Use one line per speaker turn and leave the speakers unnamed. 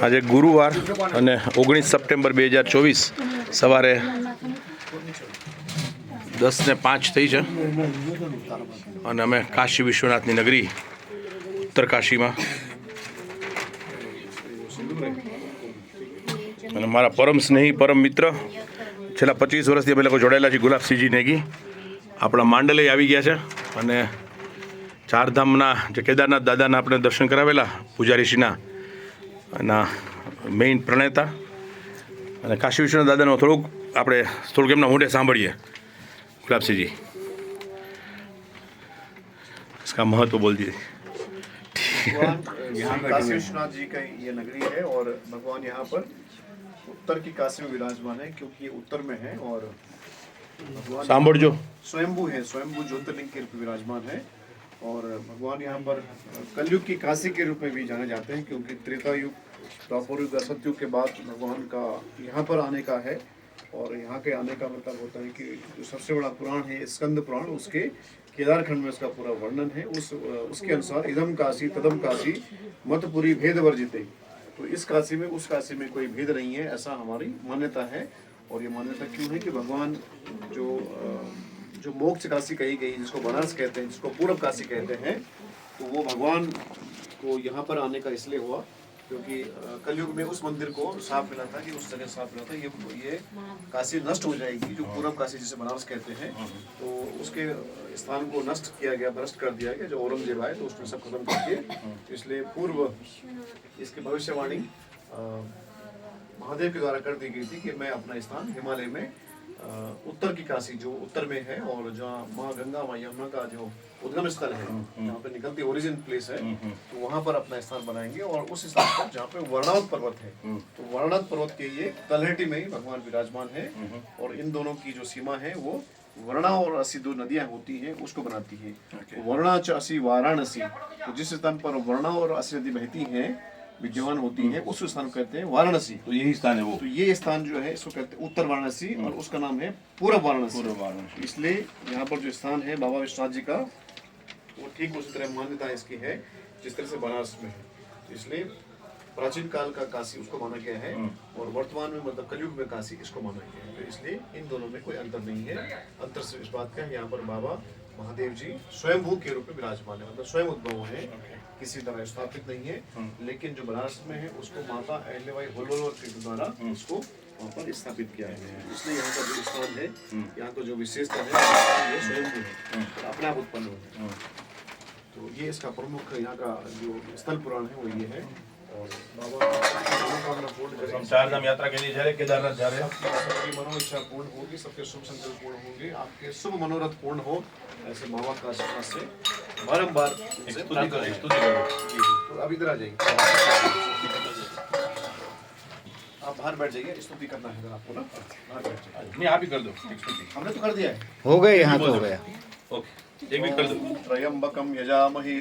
આજે ગુરુવાર અને 19 સપ્ટેમ્બર 2024 સવારે 10:05 થઈ છે અને અમે કાશી વિશ્વનાથની નગરી ઉત્તર કાશીમાં અને મારા પરમ સ્નેહી પરમ મિત્ર છેલ્લા 25 વર્ષથી અમે લોકો જોડાયેલા છીએ ગુલાબસિંહજી નેગી આપણા માંડલે આવી ગયા છે અને ચારધામના જે કેદારનાથ દાદાના આપણે દર્શન કરાવેલા પૂજારીશ્રીના એના મેઇન પ્રણેતા અને કાશી વિશ્વનાથ દાદાનો થોડુંક એમના મોઢે સાંભળીએ गुलाबसिंह जी इसका महत्व बोल दिए।
काशी विश्वनाथ जी का ये नगरी है और भगवान यहाँ पर उत्तर की काशी में विराजमान है क्योंकि ये उत्तर में है और भगवान
सांभर जो
स्वयंभू है, स्वयंभू ज्योतिर्लिंग के रूप में विराजमान है और भगवान यहाँ पर कलयुग की काशी के रूप में भी जाने जाते हैं क्योंकि त्रेता युग, द्वापर युग, सतयुग के बाद भगवान का यहाँ पर आने का है और यहाँ के आने का मतलब होता है कि जो सबसे बड़ा पुराण है स्कंद पुराण, उसके केदारखंड में इसका पूरा वर्णन है। उसके अनुसार इदम काशी तदम काशी मतपुरी भेद वर्जिते, तो इस काशी में उस काशी में कोई भेद नहीं है, ऐसा हमारी मान्यता है। और ये मान्यता क्यों है कि भगवान जो मोक्ष काशी कही गई, जिसको बनारस कहते हैं, जिसको पूर्व काशी कहते हैं, तो वो भगवान को यहाँ पर आने का इसलिए हुआ क्योंकि कलयुग में उस मंदिर को साफ मिला था कि उस जगह साफ मिला था ये काशी नष्ट हो जाएगी, जो पूर्व काशी जिसे बनारस कहते हैं, तो उसके स्थान को नष्ट किया गया, भ्रष्ट कर दिया गया। जो औरंगजेब आए तो उसने सब खत्म कर दिए, इसलिए पूर्व इसकी भविष्यवाणी महादेव के द्वारा कर दी गई थी कि मैं अपना स्थान हिमालय में उत्तर की काशी जो उत्तर में है और जहाँ माँ गंगा माँ यमुना का जो उद्गम स्थल है, जहाँ पे निकलती ओरिजिन प्लेस है, तो वहाँ पर अपना स्थान बनाएंगे। और उस स्थान पर जहाँ पे वर्णनाथ पर्वत है, तो वर्णनाथ पर्वत के ये तलहटी में ही भगवान विराजमान है और इन दोनों की जो सीमा है वो वर्णा और असी दो नदियाँ होती हैं उसको बनाती है। वर्णा च असी वाराणसी, तो जिस स्थान पर वर्णा और असी नदी बहती हैं विद्यमान होती है उस स्थान को कहते हैं वाराणसी।
तो यही स्थान है वो,
तो ये स्थान जो है इसको कहते हैं उत्तर वाराणसी और उसका नाम है पूर्व वाराणसी। इसलिए यहाँ पर जो स्थान है बाबा विश्वनाथ जी का वो ठीक उसी तरह मान्यता इसकी है जिस तरह से बनारस में है। तो इसलिए प्राचीन काल का काशी उसको माना गया है और वर्तमान में मतलब कलयुग में काशी इसको माना गया है। तो इसलिए इन दोनों में कोई अंतर नहीं है। अंतर से इस बात का है यहाँ पर बाबा महादेव जी स्वयंभू के रूप में विराजमान है, मतलब स्वयं उद्भव है, किसी तरह स्थापित नहीं है। लेकिन जो बनारस में है उसको माता अहिल्याबाई होलकर के द्वारा उसको वहाँ पर स्थापित किया गया है। इसलिए यहाँ का जो स्थान है, यहाँ का जो विशेषता है ये स्वयंभू है, अपने आप उत्पन्न हो है। तो ये इसका प्रमुख यहाँ का जो स्थल पुराण है वो ये है। और बाबा मनोकामना पूर्ण करें,
हम चारधाम यात्रा के लिए जा रहे केदारनाथ जा रहे हैं,
सबकी मनोइच्छा पूर्ण होगी, सबके शुभ संकल्प पूर्ण होंगे, आपके शुभ मनोरथ पूर्ण हो, ऐसे बाबा का आशीर्वाद से बारंबार तो अब इधर आ जाइए, आप बाहर बैठ जाइए, स्तुति करना है आपको ना, बाहर बैठ जाइए।
नहीं आप ही कर दो,
हमने तो कर दिया है,
हो गए, यहाँ तो हो गया।
ओके एक भी कर दो।
त्र्यंबकम यजामहे